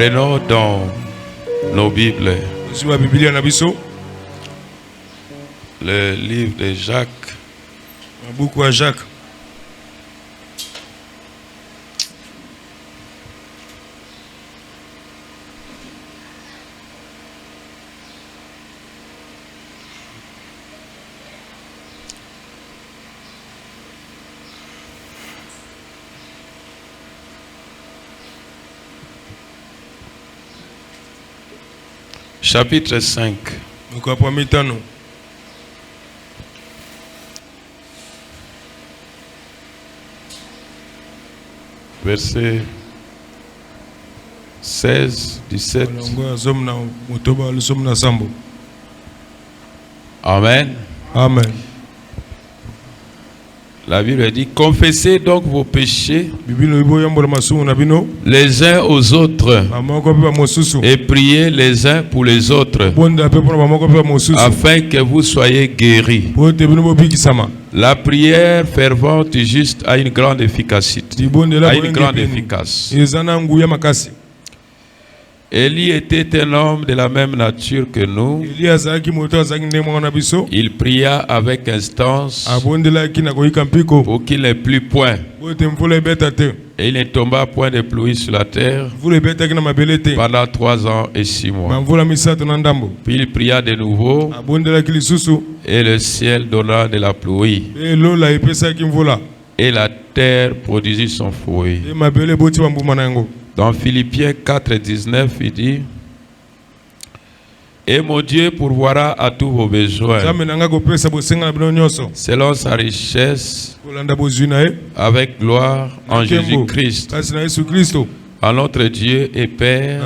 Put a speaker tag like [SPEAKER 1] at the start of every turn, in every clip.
[SPEAKER 1] Prenons dans nos Bibles le livre de Jacques.
[SPEAKER 2] Beaucoup à Jacques.
[SPEAKER 1] Chapitre 5. Verset 16, 17. Amen.
[SPEAKER 2] Amen.
[SPEAKER 1] La Bible dit, confessez donc vos péchés les uns aux autres et priez les uns pour les autres afin que vous soyez guéris. La prière fervente et juste a une grande efficacité. Élie était un homme de la même nature que nous. Il pria avec instance pour qu'il n'ait plus point. Et il ne tomba point de pluie sur la terre pendant 3 ans et 6 mois. Puis il pria de nouveau et le ciel donna de la pluie. Et la terre produisit son fruit. Dans Philippiens 4, 19, il dit, et mon Dieu pourvoira à tous vos besoins selon sa richesse avec gloire en Jésus-Christ. À notre Dieu et Père,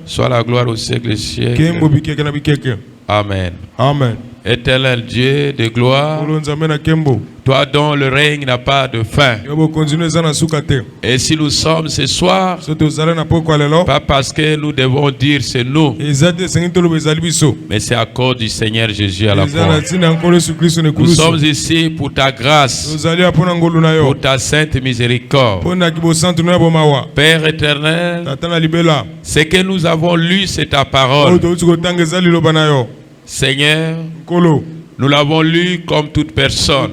[SPEAKER 1] soit la gloire au siècle des siècles. Amen.
[SPEAKER 2] Amen.
[SPEAKER 1] Éternel Dieu de gloire, toi dont le règne n'a pas de fin. Et si nous sommes ce soir, pas parce que nous devons dire c'est nous, mais c'est à cause du Seigneur Jésus à la croix. Nous sommes ici pour ta grâce, pour ta sainte miséricorde. Père éternel, ce que nous avons lu, c'est ta parole. Seigneur, nous l'avons lu comme toute personne.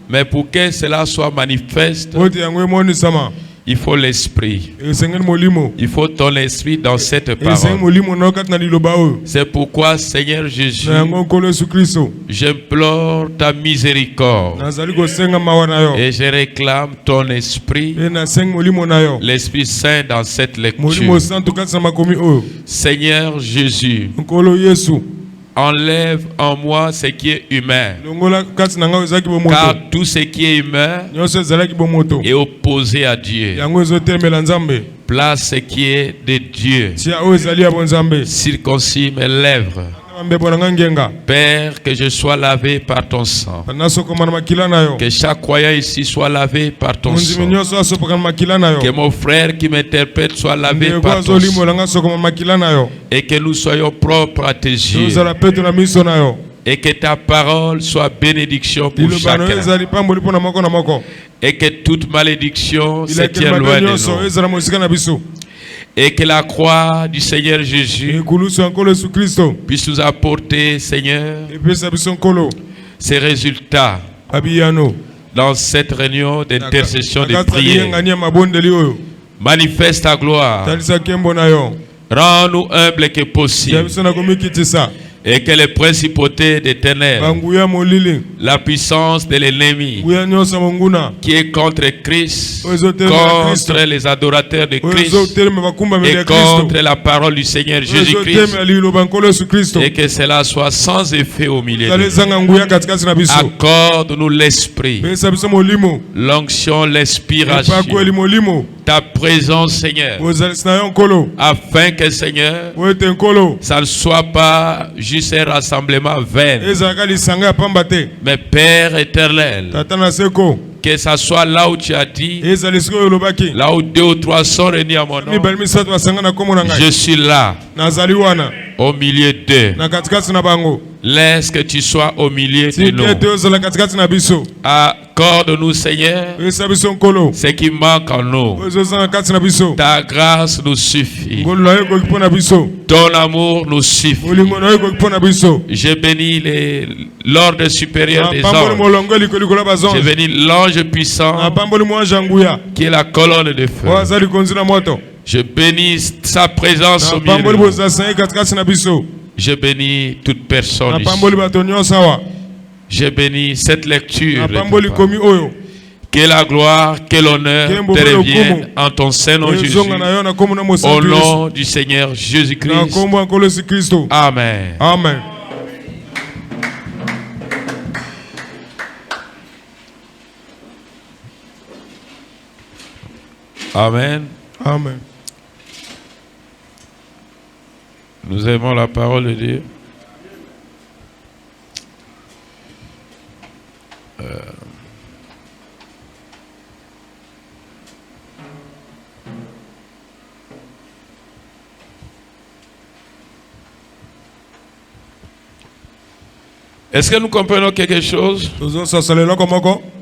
[SPEAKER 1] Mais pour que cela soit manifeste, il faut l'esprit. Il faut ton esprit dans cette parole. C'est pourquoi, Seigneur Jésus, j'implore ta miséricorde. Et je réclame ton esprit, l'Esprit Saint dans cette lecture. Seigneur Jésus, enlève en moi ce qui est humain. Car tout ce qui est humain est opposé à Dieu. Place ce qui est de Dieu. Circoncis mes lèvres. Père, que je sois lavé par ton sang. Que chaque croyant ici soit lavé par ton sang. Que mon frère qui m'interprète soit lavé par ton sang. Et que nous soyons propres à tes yeux. Et que ta parole soit bénédiction pour chacun. Et que toute malédiction se tienne loin de nous. Et que la croix du Seigneur Jésus puisse nous apporter, Seigneur, ces résultats dans cette réunion d'intercession de prière. Manifeste ta gloire. Rends-nous humbles que possible. Et que les principautés des ténèbres, la puissance de l'ennemi qui est contre Christ, contre les adorateurs de Christ et contre la parole du Seigneur Jésus-Christ, et que cela soit sans effet au milieu de nous. Accorde-nous l'esprit, l'onction, l'inspiration, ta présence, Seigneur, afin que, Seigneur, ça ne soit pas juste un rassemblement vain, mais Père éternel, que ça soit là où tu as dit, là où 2 ou 3 sont réunis à mon nom, je suis là. au milieu d'eux. Laisse que tu sois au milieu de nous. Accorde-nous, Seigneur, ce qui manque en nous. Ta grâce nous suffit. Ton amour nous suffit. Je bénis l'ordre supérieur des anges. Je bénis l'ange puissant qui est la colonne de feu. Je bénis sa présence au milieu de nous. Je bénis toute personne ici. Je bénis cette lecture. Que la gloire, que l'honneur te revienne en ton Saint-Nom Jésus. Au nom du Seigneur Jésus-Christ. Amen.
[SPEAKER 2] Amen.
[SPEAKER 1] Amen.
[SPEAKER 2] Amen.
[SPEAKER 1] Nous aimons la parole de Dieu. Est-ce que nous comprenons quelque chose?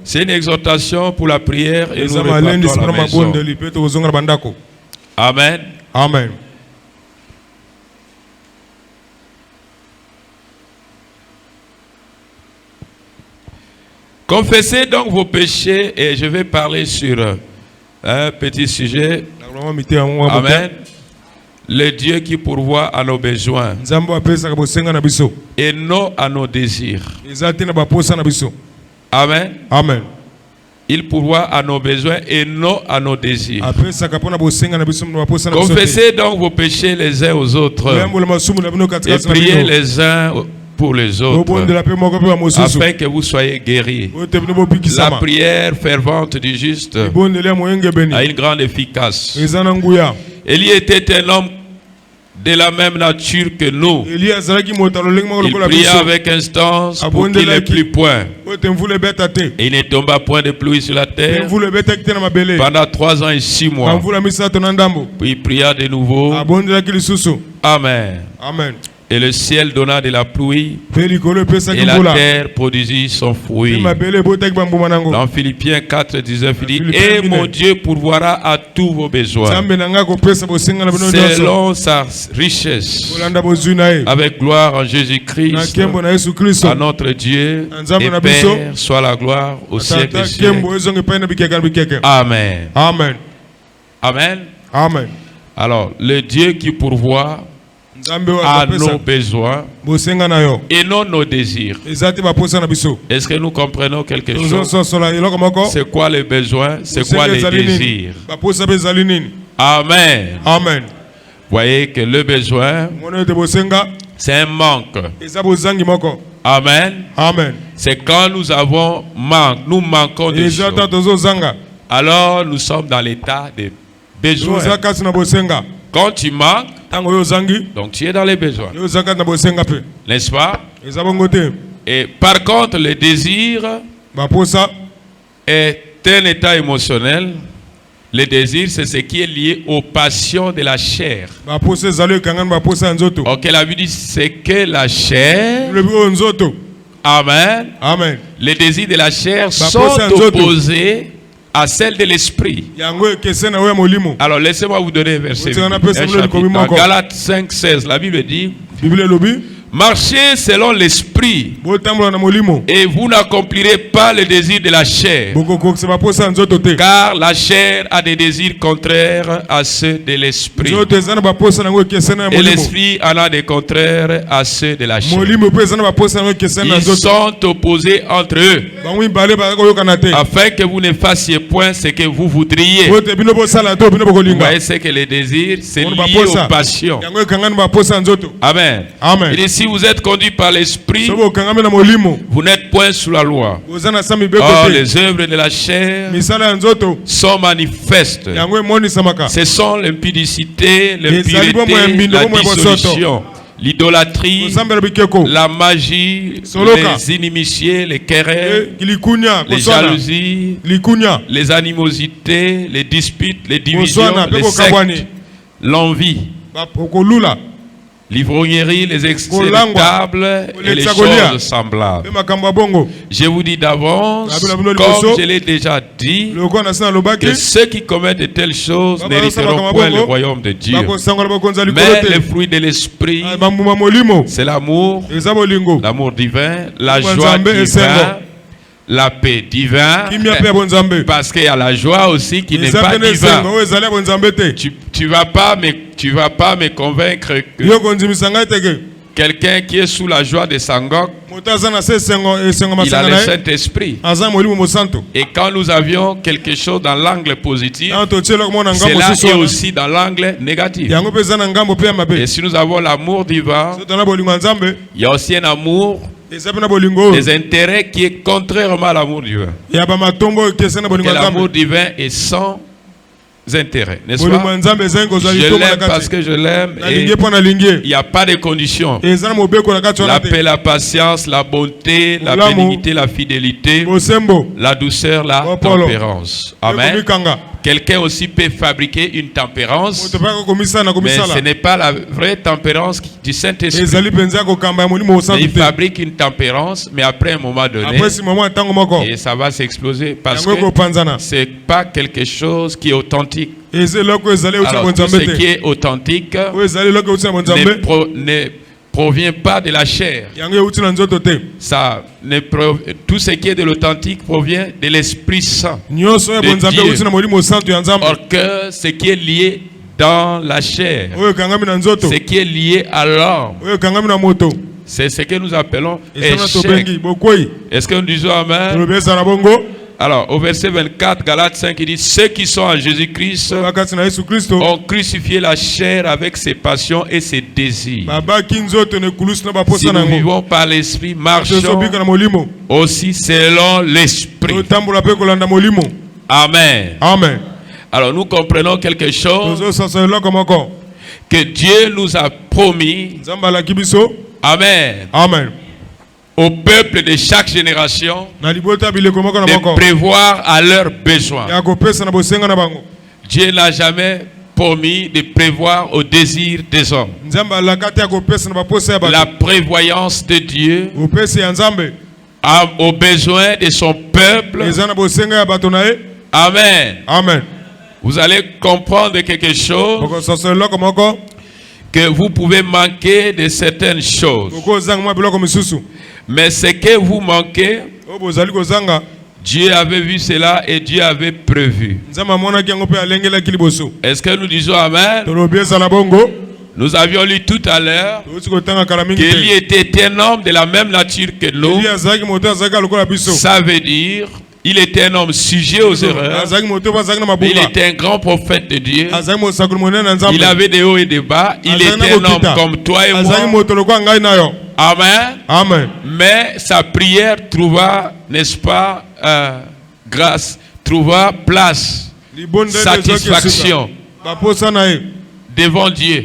[SPEAKER 1] C'est une exhortation pour la prière et nous repartons à la maison. Amen.
[SPEAKER 2] Amen.
[SPEAKER 1] Confessez donc vos péchés et je vais parler sur un petit sujet. Amen. Le Dieu qui pourvoit à nos besoins et non à nos désirs. Amen.
[SPEAKER 2] Amen.
[SPEAKER 1] Il pourvoit à nos besoins et non à nos désirs. Confessez donc vos péchés les uns aux autres et priez les uns pour les autres afin que vous soyez guéris. La prière fervente du juste a une grande efficace. Élie était un homme de la même nature que nous. Il pria avec instance pour qu'il ne plût point. Et il ne tomba point de pluie sur la terre pendant 3 ans et 6 mois. Puis il pria de nouveau. Amen.
[SPEAKER 2] Amen.
[SPEAKER 1] Et le ciel donna de la pluie et la terre produisit son fruit. Dans Philippiens 4, 19, il dit: et mon Dieu pourvoira à tous vos besoins selon sa richesse, avec gloire en Jésus-Christ. À notre Dieu et Père soit la gloire au siècle des siècles. Amen.
[SPEAKER 2] Amen.
[SPEAKER 1] Amen.
[SPEAKER 2] Amen.
[SPEAKER 1] Alors, le Dieu qui pourvoit à nos besoins et non nos désirs. Est-ce que nous comprenons quelque chose? C'est quoi les besoins? C'est quoi les désirs? Amen.
[SPEAKER 2] Amen.
[SPEAKER 1] Voyez que le besoin, c'est un manque. Amen.
[SPEAKER 2] Amen.
[SPEAKER 1] C'est quand nous manquons de choses. Alors nous sommes dans l'état de besoin. Quand tu manques, donc tu es dans les besoins. N'est-ce pas? Et par contre, le désir est un état émotionnel. Le désir, c'est ce qui est lié aux passions de la chair. Ok, la Bible dit c'est que la chair. Amen.
[SPEAKER 2] Amen.
[SPEAKER 1] Les désirs de la chair sont opposés à celle de l'esprit. Alors laissez-moi vous donner un verset. Dans Galates 5, 16, la Bible dit: marchez selon l'esprit et vous n'accomplirez pas le désir de la chair, car la chair a des désirs contraires à ceux de l'esprit et l'esprit en a des contraires à ceux de la chair. Ils sont opposés entre eux afin que vous ne fassiez point ce que vous voudriez. Vous voyez, c'est que les désirs, c'est lié aux passions. Amen.
[SPEAKER 2] Amen.
[SPEAKER 1] Il dit, si vous êtes conduit par l'esprit, vous n'êtes point sous la loi. Or, les œuvres de la chair sont manifestes. Ce sont l'impudicité, l'impureté, la dissolution, l'idolâtrie, la magie, les inimitiés, les querelles, les jalousies, les animosités, les disputes, les divisions, les sectes, l'envie. L'ivrognerie, les excès de table et les choses semblables. Je vous dis d'avance, comme je l'ai déjà dit, que ceux qui commettent de telles choses n'hériteront point le royaume de Dieu. Mais les fruits de l'esprit, c'est l'amour, l'amour divin, la joie divine, la paix divine, parce qu'il y a la joie aussi qui n'est pas divine. Tu vas pas me convaincre que quelqu'un qui est sous la joie de Sangok, il a le Saint-Esprit. Et quand nous avions quelque chose dans l'angle positif, cela est aussi dans l'angle négatif. Et si nous avons l'amour divin, il y a aussi un amour des intérêts qui est contrairement à l'amour divin. L'amour divin est sans intérêt, n'est-ce pas? Je l'aime parce que je l'aime et il n'y a pas de conditions. La paix, la patience, la bonté, la bénignité, la fidélité, la douceur, la tempérance. Amen. Quelqu'un aussi peut fabriquer une tempérance, mais ce n'est pas la vraie tempérance du Saint-Esprit. Il fabrique une tempérance, mais après un moment donné, et ça va s'exploser parce que ce n'est pas quelque chose qui est authentique. Alors, tout ce qui est authentique ne provient pas de la chair. Tout ce qui est de l'authentique provient de l'Esprit Saint de Dieu. Or que ce qui est lié dans la chair, ce qui est lié à l'homme, c'est ce que nous appelons échec. Est-ce que nous disons Amen? Alors, au verset 24, Galates 5, il dit: ceux qui sont en Jésus-Christ ont crucifié la chair avec ses passions et ses désirs. Si nous vivons par l'Esprit, marchons aussi selon l'Esprit. Amen.
[SPEAKER 2] Amen.
[SPEAKER 1] Alors, nous comprenons quelque chose que Dieu nous a promis. Amen.
[SPEAKER 2] Amen.
[SPEAKER 1] Au peuple de chaque génération de prévoir à leurs besoins. Dieu n'a jamais promis de prévoir aux désirs des hommes. La prévoyance de Dieu aux besoins de son peuple. Amen.
[SPEAKER 2] Amen.
[SPEAKER 1] Vous allez comprendre quelque chose, que vous pouvez manquer de certaines choses. Mais ce que vous manquez, Dieu avait vu cela et Dieu avait prévu. Est-ce que nous disons Amen? Nous avions lu tout à l'heure qu'Élie était un homme de la même nature que nous. Ça veut dire il était un homme sujet aux erreurs. Mais il était un grand prophète de Dieu. Il avait des hauts et des bas. Il était un homme comme toi et moi. Amen.
[SPEAKER 2] Amen.
[SPEAKER 1] Mais sa prière trouva, n'est-ce pas, grâce, trouva place, satisfaction devant Dieu.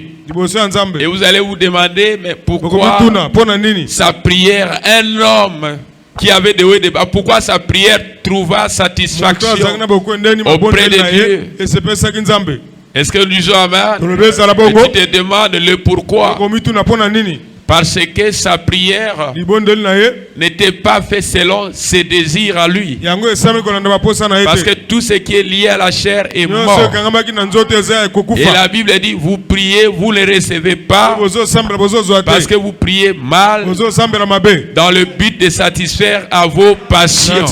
[SPEAKER 1] Et vous allez vous demander, mais pourquoi sa prière, un homme qui avait des hauts et des bas, pourquoi sa prière trouva satisfaction auprès de Dieu? Est-ce que nous disons Amen? Et tu te demandes le pourquoi. Parce que sa prière n'était pas faite selon ses désirs à lui. Parce que tout ce qui est lié à la chair est mort. Et la Bible dit, vous priez, vous ne recevez pas. Parce que vous priez mal dans le but de satisfaire à vos passions.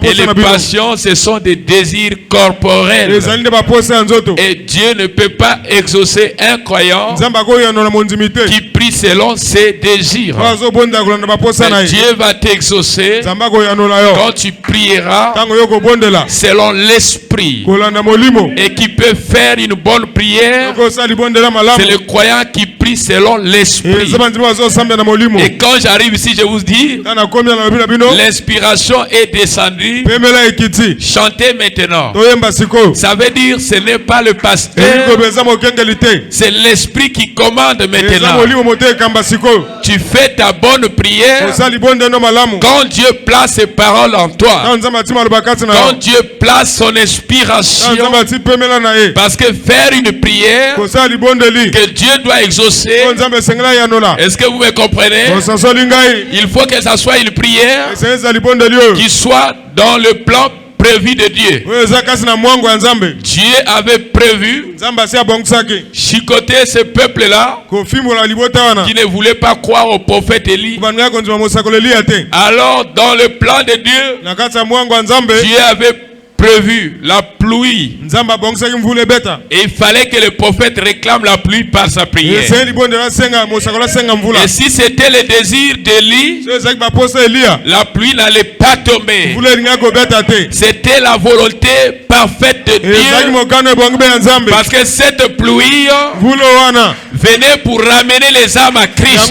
[SPEAKER 1] Et les passions, ce sont des désirs corporels. Et Dieu ne peut pas exaucer un croyant qui prie selon ses désirs. Mais Dieu va t'exaucer quand tu prieras selon l'esprit. Et qui peut faire une bonne prière, c'est le croyant qui prie selon l'esprit. Et quand j'arrive ici, je vous dis, l'inspiration est descendue. Chantez maintenant. Ça veut dire ce n'est pas le pasteur, c'est l'esprit qui commande maintenant. Tu fais ta bonne prière quand Dieu place ses paroles en toi, quand Dieu place son inspiration. Parce que faire une prière que Dieu doit exaucer exaucer. Est-ce que vous me comprenez? Il faut que ça soit une prière qui soit dans le plan prévu de Dieu. Dieu avait prévu chicoter ce peuple-là qui ne voulait pas croire au prophèt Élie. Alors, dans le plan de Dieu, Dieu avait prévu la pluie. Et il fallait que le prophète réclame la pluie par sa prière. Et si c'était le désir d'Élie, la pluie n'allait pas tomber. C'était la volonté parfaite de Dieu. Parce que cette pluie venait pour ramener les âmes à Christ.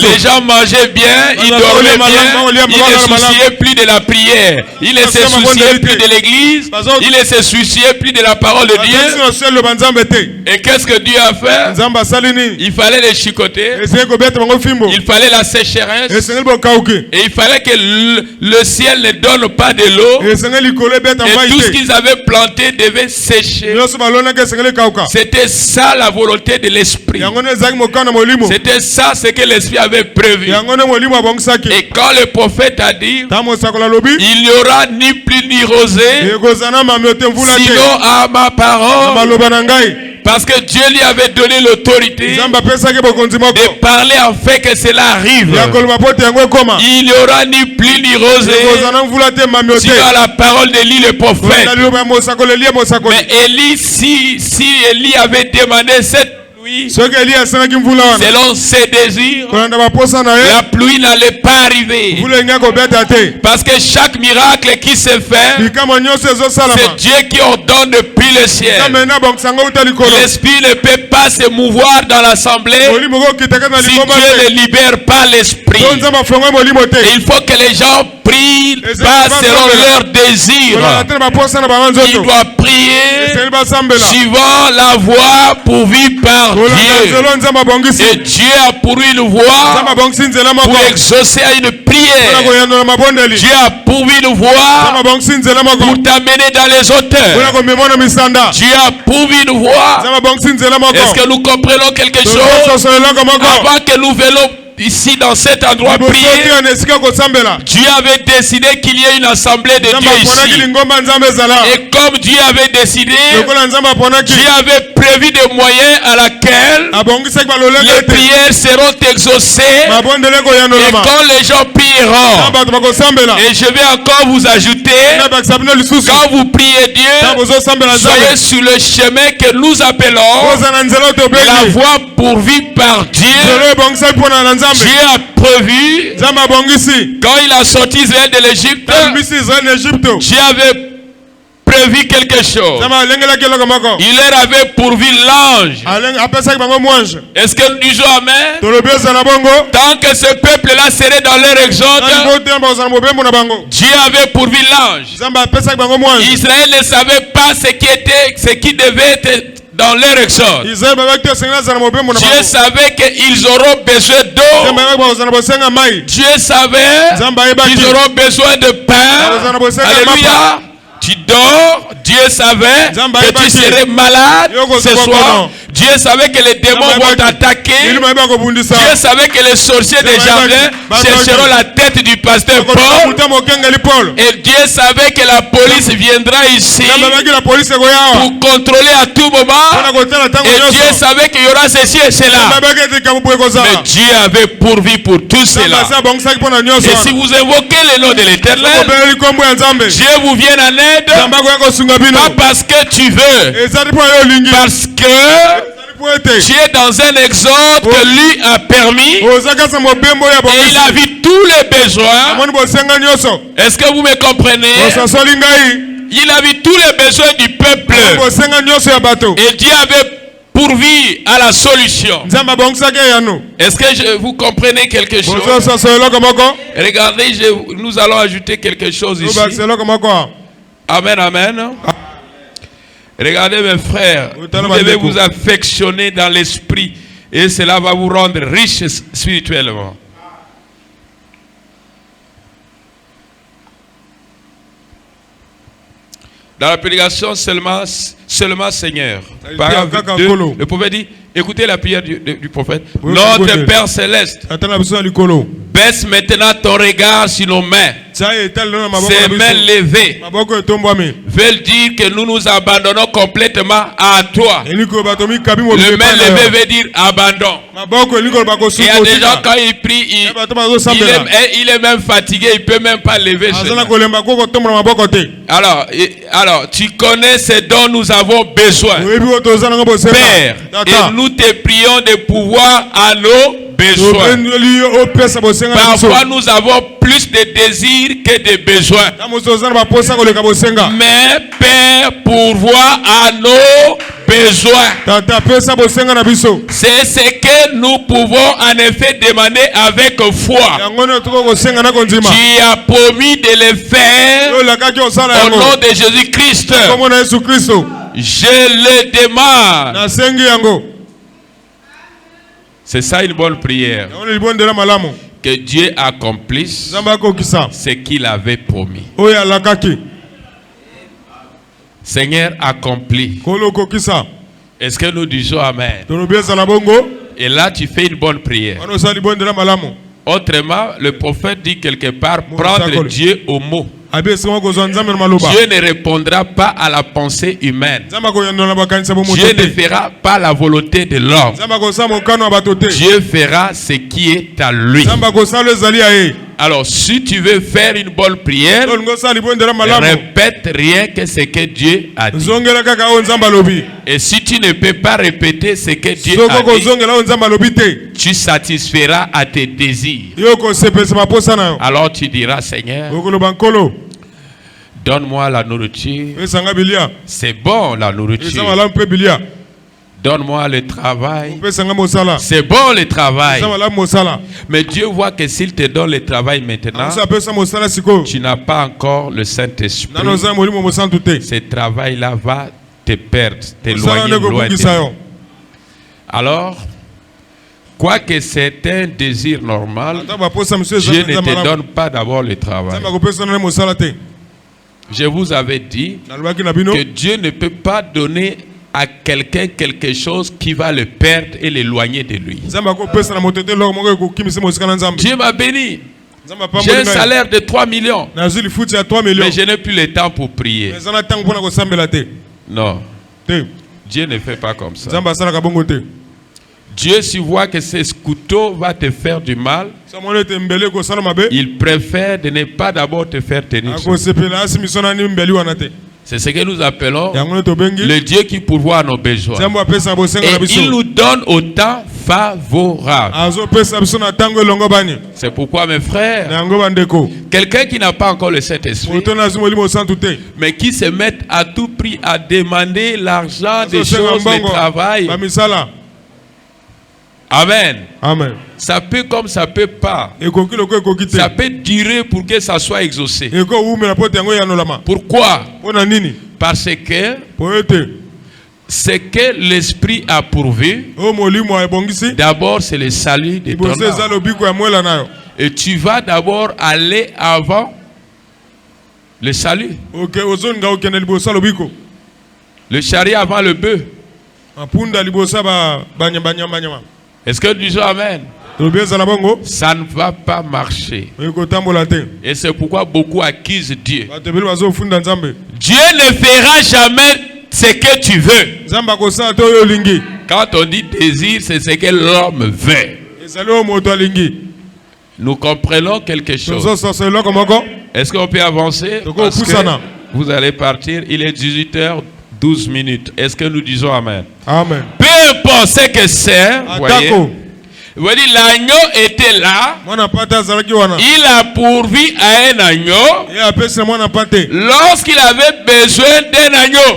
[SPEAKER 1] Les gens mangeaient bien, ils dormaient bien, ils ne souciaient plus de la prière. Ils ne se souciaient plus de l'église, ils ne se souciaient plus de la parole de Dieu. Et qu'est-ce que Dieu a fait? Il fallait les chicoter, il fallait la sécheresse, et il fallait que le ciel ne donne pas de l'eau, et tout ce qu'ils avaient planté devait sécher. C'était ça la volonté de l'esprit. C'était ça ce que l'esprit avait prévu. Et quand le prophète a dit, il n'y aura ni pluie ni rosée, sinon à ma parole. Parce que Dieu lui avait donné l'autorité de parler afin que cela arrive. Il n'y aura ni pluie ni rosée, sinon à la parole d'Élie le prophète. Mais Élie, si Élie avait demandé cette pluie selon ses désirs, la pluie n'allait pas arriver. Parce que chaque miracle qui se fait, c'est Dieu qui ordonne depuis le ciel. L'esprit ne peut pas se mouvoir dans l'assemblée si Dieu ne libère pas l'esprit. Il faut que les gens prient pas selon leurs désirs. Il doit prier suivant la voie pourvue par Dieu. Et Dieu a pourvu une voie pour exaucer à une prière. Dieu a pourvu une voie pour t'amener dans les hauteurs. Dieu a pourvu une voie. Est-ce que nous comprenons quelque chose? Avant que nous venions ici dans cet endroit prier, Dieu avait décidé qu'il y ait une assemblée de Dieu ici. Et comme Dieu avait décidé, Dieu avait prévu des moyens à laquelle les prières seront exaucées. Et quand les gens prieront, et je vais encore vous ajouter, quand vous priez Dieu, soyez sur le chemin que nous appelons la voie pourvue par Dieu. Dieu a prévu, quand il a sorti Israël de l'Égypte, Dieu avait prévu quelque chose. Il leur avait pourvu l'ange. Est-ce que nous disons Amen? Tant que ce peuple-là serait dans leur exode, Dieu avait pourvu l'ange. Israël ne savait pas ce qui devait être dans leur exode. Dieu savait qu'ils auront besoin d'eau. Dieu savait qu'ils auront besoin de pain. Alléluia. Tu dors, Dieu savait que tu serais malade ce soir. Dieu savait que les démons vont t'attaquer. Dieu savait que les sorciers des jardins chercheront la tête du pasteur Paul. Et Dieu savait que la police viendra ici pour contrôler à tout moment. Et Dieu savait qu'il y aura ceci et cela. Mais Dieu avait pourvu pour tout cela. Et si vous évoquez le nom de l'Éternel, Dieu vous vient en aide. Pas parce que tu veux, parce que tu es dans un exode que lui a permis et il a vu tous les besoins. Est-ce que vous me comprenez? Il a vu tous les besoins du peuple et Dieu avait pourvu à la solution. Est-ce que vous comprenez quelque chose? Regardez, nous allons ajouter quelque chose ici. Amen, amen. Regardez mes frères, vous devez vous affectionner dans l'esprit et cela va vous rendre riche spirituellement. Dans la prédication seulement Seigneur. Paragraphe 2, le prophète dit écoutez la prière du prophète. Notre Père Céleste, baisse maintenant ton regard sur nos mains. Ces mains levées veulent dire que nous nous abandonnons complètement à toi. Le main levé veut dire abandon. Il y a des gens quand ils prient, il est même fatigué, il ne peut même pas lever ses mains. Alors, tu connais ce dont nous avons besoin. Père, et nous te prions de pouvoir à nos besoins. Parfois nous avons plus de désirs que de besoins. Mais Père, pourvoit à nos besoins. C'est ce que nous pouvons en effet demander avec foi. Tu as promis de le faire au nom de Jésus-Christ. Je le demande. C'est ça une bonne prière. Que Dieu accomplisse ce qu'il avait promis. Seigneur, accomplis. Est-ce que nous disons Amen? Et là, tu fais une bonne prière. Autrement, le prophète dit quelque part, prendre Dieu au mot. Dieu ne répondra pas à la pensée humaine. Dieu ne fera pas la volonté de l'homme. Dieu fera ce qui est à lui. Alors, si tu veux faire une bonne prière, répète rien que ce que Dieu a dit. Et si tu ne peux pas répéter ce que Dieu a dit, tu satisferas à tes désirs. Alors tu diras, Seigneur, donne-moi la nourriture. C'est bon la nourriture. Donne-moi le travail. C'est bon le travail. Mais Dieu voit que s'il te donne le travail maintenant, tu n'as pas encore le Saint-Esprit. Ce travail-là va te perdre, t'éloigner loin de lui. Alors, quoique c'est un désir normal, Dieu ne te donne pas d'abord le travail. Je vous avais dit que Dieu ne peut pas donner à quelqu'un quelque chose qui va le perdre et l'éloigner de lui. Dieu m'a béni. J'ai un salaire de 3 millions. Mais je n'ai plus le temps pour prier. Non. Dieu ne fait pas comme ça. Dieu, s'il voit que ce couteau va te faire du mal, il préfère de ne pas d'abord te faire tenir. C'est ce que nous appelons le Dieu qui pourvoit à nos besoins. Et il nous donne au temps favorable. C'est pourquoi, mes frères, quelqu'un qui n'a pas encore le Saint-Esprit, mais qui se met à tout prix à demander l'argent des choses, le travail. Amen. Amen. Ça peut comme ça peut pas. Ça peut durer pour que ça soit exaucé. Pourquoi? Parce que ce que l'Esprit a pourvu, d'abord c'est le salut de ton âme. Et tu vas d'abord aller avant le salut. Le chariot avant le bœuf. Est-ce que tu dis Amen? Ça ne va pas marcher. Et c'est pourquoi beaucoup accusent Dieu. Dieu ne fera jamais ce que tu veux. Quand on dit désir, c'est ce que l'homme veut. Nous comprenons quelque chose. Est-ce qu'on peut avancer? Parce que vous allez partir. Il est 18h12. Est-ce que nous disons Amen? Amen. Peu importe ce que c'est, voyez, l'agneau était là. Il a pourvu à un agneau lorsqu'il avait besoin d'un agneau.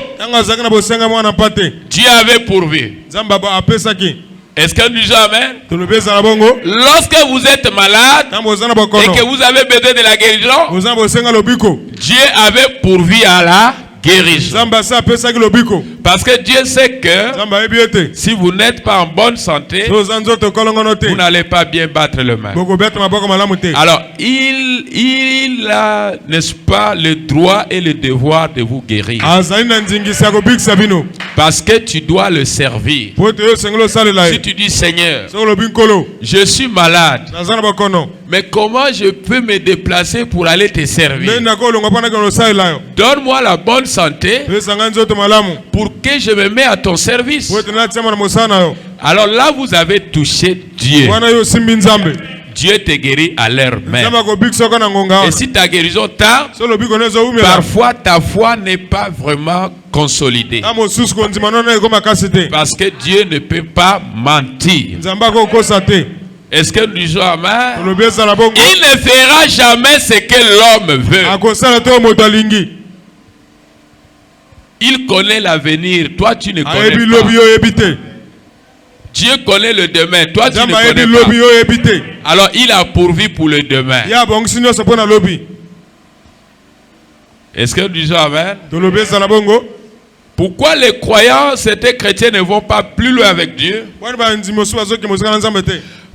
[SPEAKER 1] Dieu avait pourvu. Est-ce que nous disons Amen? Lorsque vous êtes malade et que vous avez besoin de la guérison, Dieu avait pourvu à la guérison. Parce que Dieu sait que si vous n'êtes pas en bonne santé, vous n'allez pas bien battre le main. Alors, il a, n'est-ce pas, le droit et le devoir de vous guérir. Parce que tu dois le servir. Si tu dis, Seigneur, je suis malade, mais comment je peux me déplacer pour aller te servir? Donne-moi la bonne santé pour que je me mette à ton service. Alors là, vous avez touché Dieu. Dieu te guérit à l'heure même. Et si ta guérison tarde, parfois ta foi n'est pas vraiment consolidée. Parce que Dieu ne peut pas mentir. Est-ce que nous disons amen? Il ne fera jamais ce que l'homme veut. Il connaît l'avenir, toi tu ne connais pas. Dieu connaît le demain, toi tu ne connais pas. Alors il a pourvu pour le demain. Est-ce que nous disons amen? Pourquoi les croyants, certains chrétiens ne vont pas plus loin avec Dieu?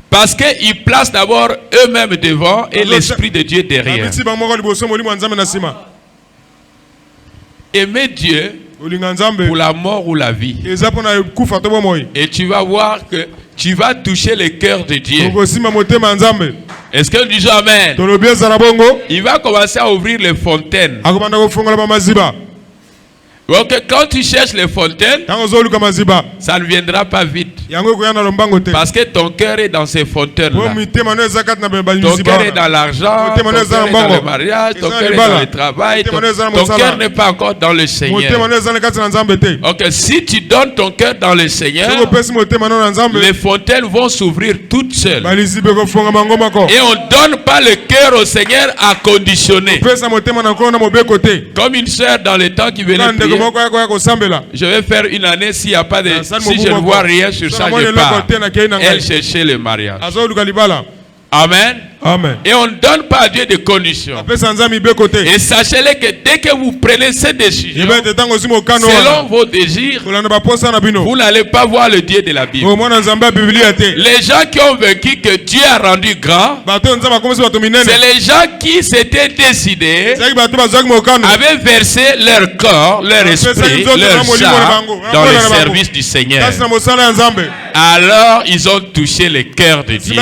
[SPEAKER 1] Parce qu'ils placent d'abord eux-mêmes devant et l'Esprit de Dieu derrière. Aimer Dieu pour la mort ou la vie. Et tu vas voir que tu vas toucher le cœur de Dieu. Est-ce que nous disons amen? Il va commencer à ouvrir les fontaines. Donc quand tu cherches les fontaines, ça ne viendra pas vite. Parce que ton cœur est dans ces fontaines-là. Ton cœur est dans l'argent, ton cœur est dans le mariage, ton cœur est dans le travail, ton cœur n'est pas encore dans le Seigneur. Ok, si tu donnes ton cœur dans le Seigneur, les fontaines vont s'ouvrir toutes seules. Et on ne donne pas le cœur au Seigneur à conditionner. Comme une sœur dans le temps qui venait prier. Je vais faire une année s'il n'y a pas de... Si je ne vois rien sur ça, je pars. Elle cherchait le mariage. Amen.
[SPEAKER 2] Amen.
[SPEAKER 1] Et on ne donne pas à Dieu de conditions. Et sachez-les que dès que vous prenez cette décision, selon vos désirs, vous n'allez pas voir le Dieu de la Bible. Les gens qui ont vécu que Dieu a rendu grand, c'est les gens qui s'étaient décidés, avaient versé leur corps, leur esprit, leur charme dans le service du Seigneur. Alors ils ont touché le cœur de Dieu.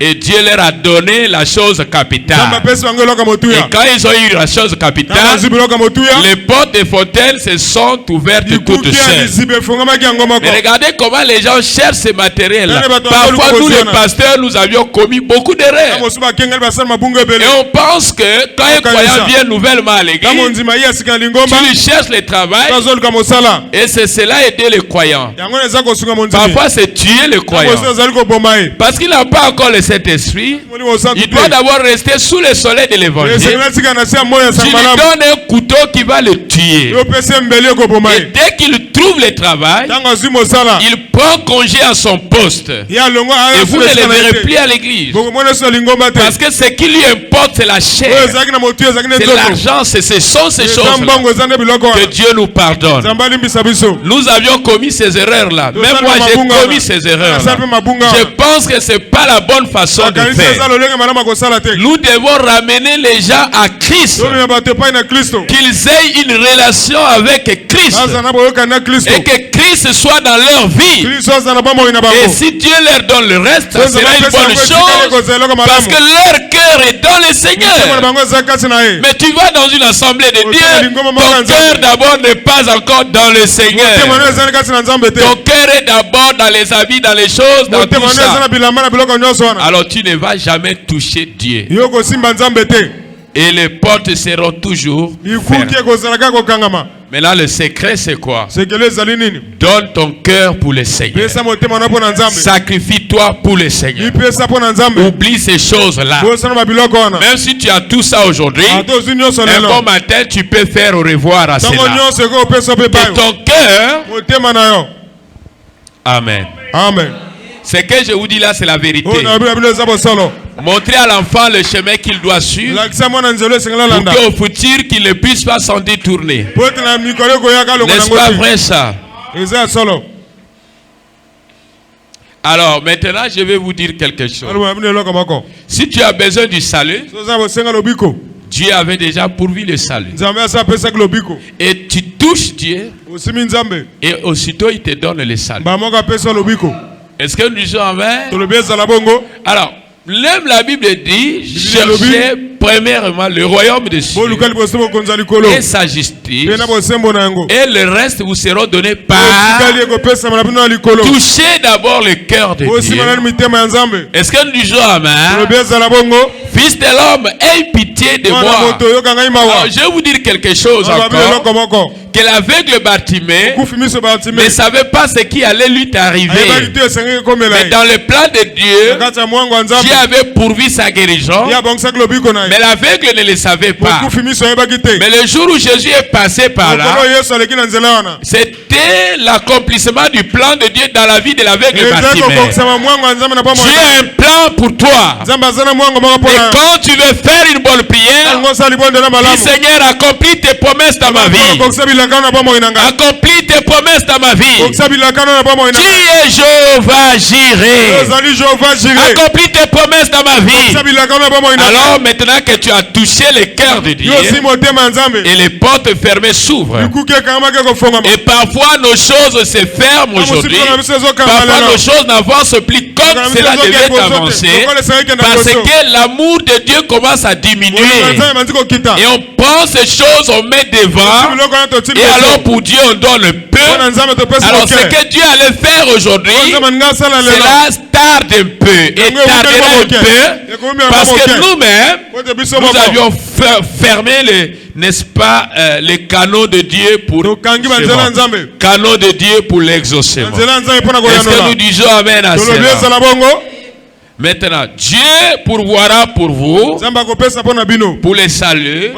[SPEAKER 1] Et Dieu leur a donné la chose capitale. Et quand ils ont eu la chose capitale, les portes des fontaines se sont ouvertes toutes seules. Mais regardez comment les gens cherchent ces matériels-là. Parfois nous les pasteurs, nous avions commis beaucoup d'erreurs. Et on pense que quand un croyant vient nouvellement à l'église, tu lui cherches le travail. Et c'est cela aider les croyants. Parfois c'est tuer le croyant. Parce qu'il n'a pas encore le Saint-Esprit. Il doit d'abord rester sous le soleil de l'évangile. Tu lui donnes un couteau qui va le tuer. Et dès qu'il trouve le travail, il prend congé à son poste. Et vous ne le verrez plus à l'église. Parce que ce qui lui importe, c'est la chair. C'est l'argent, ce sont ces choses-là. Que Dieu nous pardonne. Nous avions commis ces erreurs-là. Même moi, j'ai commis ces erreurs-là. Je pense que ce n'est pas la bonne façon de faire. Nous devons ramener les gens à Christ. Qu'ils aient une relation avec Christ. Et que Christ soit dans leur vie. Et si Dieu leur donne le reste, ça sera une bonne chose. Parce que leur cœur est dans le Seigneur. Mais tu vas dans une assemblée de Dieu, ton cœur d'abord n'est pas encore dans le Seigneur. Ton cœur est d'abord dans les habits, dans les choses, dans tout ça. Alors tu ne vas jamais toucher Dieu. Et les portes seront toujours fermées. Mais là, le secret, c'est quoi? Donne ton cœur pour le Seigneur. Sacrifie-toi pour le Seigneur. Oublie ces choses-là. Même si tu as tout ça aujourd'hui, un bon matin, tu peux faire au revoir à cela. Et ton cœur... Amen.
[SPEAKER 2] Amen.
[SPEAKER 1] Ce que je vous dis là, c'est la vérité. Montrer à l'enfant le chemin qu'il doit suivre pour qu'au futur, qu'il ne puisse pas s'en détourner. N'est-ce pas vrai ça? Alors maintenant, je vais vous dire quelque chose. Si tu as besoin du salut, Dieu avait déjà pourvu le salut. Et tu touches Dieu et aussitôt il te donne le salut. Est-ce que nous disons amen? Alors, même la Bible dit, cherchez premièrement le royaume de Dieu et sa justice, et le reste vous sera donné par toucher d'abord le cœur de Dieu. Est-ce que nous disons amen? Fils de l'homme, aie pitié de moi. Alors, je vais vous dire quelque chose encore. Que l'aveugle Bartimée ne savait pas ce qui allait lui arriver. Mais dans le plan de Dieu, Dieu avait pourvu sa guérison. Mais l'aveugle ne le savait pas. Mais le jour où Jésus est passé par là, c'était l'accomplissement du plan de Dieu dans la vie de l'aveugle Bartimée. Dieu a un plan pour toi. Et quand tu veux faire une bonne prière, dis Seigneur, accomplis tes promesses dans ma vie. Accomplis tes promesses dans ma vie. Tu es Jéhovah Jireh. Accomplis tes promesses dans ma vie. Alors maintenant que tu as touché le cœur de Dieu et les portes fermées s'ouvrent. Et parfois nos choses se ferment aujourd'hui. Parfois nos choses n'avancent plus comme cela devait avancer. Parce que l'amour de Dieu commence à diminuer. Et on prend ces choses, on met devant. Et alors pour Dieu on donne peu. Alors ce que Dieu allait faire aujourd'hui, cela tarde un peu. Et tardera un peu. Parce que nous-mêmes, nous avions fermé n'est-ce pas, les canaux de Dieu pour canaux de Dieu pour l'exaucement. Est-ce que nous disons amen à cela? Maintenant, Dieu pourvoira pour vous, pour le salut,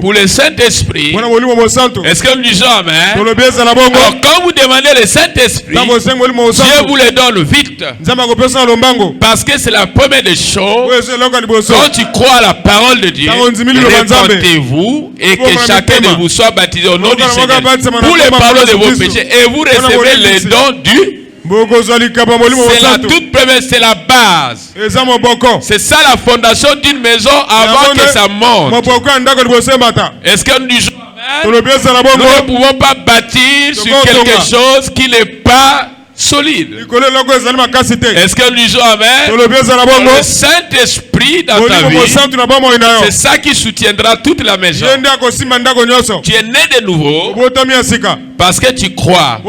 [SPEAKER 1] pour le Saint-Esprit. Est-ce que nous disons amen? Alors, quand vous demandez le Saint-Esprit, Dieu vous le donne vite. Parce que c'est la première des choses. Quand tu crois à la parole de Dieu, répentez-vous et que chacun de vous soit baptisé au nom du Seigneur pour le pardon de vos péchés et vous recevez les dons du. C'est la toute première, c'est la base. C'est ça la fondation d'une maison avant que ça monte. Est-ce que nous disons amen? Nous ne pouvons pas bâtir sur quelque chose qui n'est pas solide. Est-ce que nous disons amen? Le Saint-Esprit dans ta vie, c'est ça qui soutiendra toute la maison. Tu es né de nouveau parce que tu crois.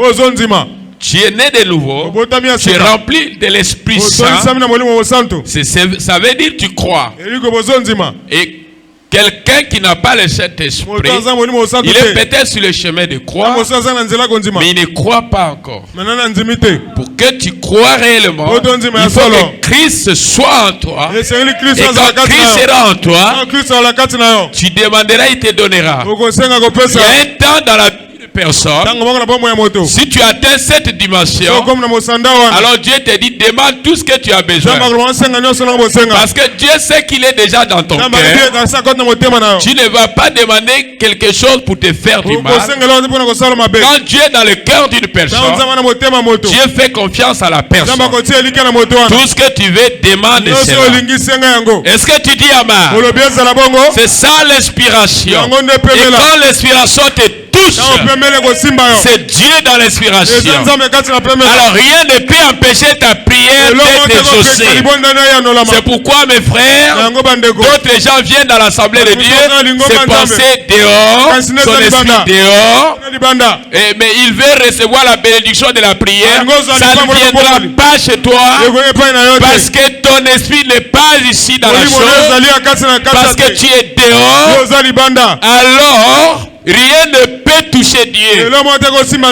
[SPEAKER 1] Tu es né de nouveau, tu es rempli de l'Esprit Saint. Ça veut dire tu crois. Et quelqu'un qui n'a pas le Saint-Esprit, il est peut-être sur le chemin de croire, mais il ne croit pas encore. Pour que tu crois réellement, il faut que Christ soit en toi. Et quand Christ sera en toi, tu demanderas, il te donnera. Il y a un temps dans la vie personne. Si tu atteins cette dimension, alors Dieu te dit demande tout ce que tu as besoin. Parce que Dieu sait qu'il est déjà dans ton cœur. Tu ne vas pas demander quelque chose pour te faire du mal. Quand Dieu est dans le cœur d'une personne, Dieu fait confiance à la personne. Tout ce que tu veux, demande cela. Est-ce que tu dis amen? C'est ça l'inspiration. Et quand l'inspiration te touche, c'est Dieu dans l'inspiration. Alors rien ne peut empêcher ta prière d'être exaucée. C'est pourquoi mes frères, d'autres gens viennent dans l'assemblée de Dieu, se penser dehors, son esprit dehors, mais il veut recevoir la bénédiction de la prière. Ça ne viendra pas chez toi parce que ton esprit n'est pas ici dans la chose, parce que tu es dehors. Alors rien ne peut avait touché Dieu.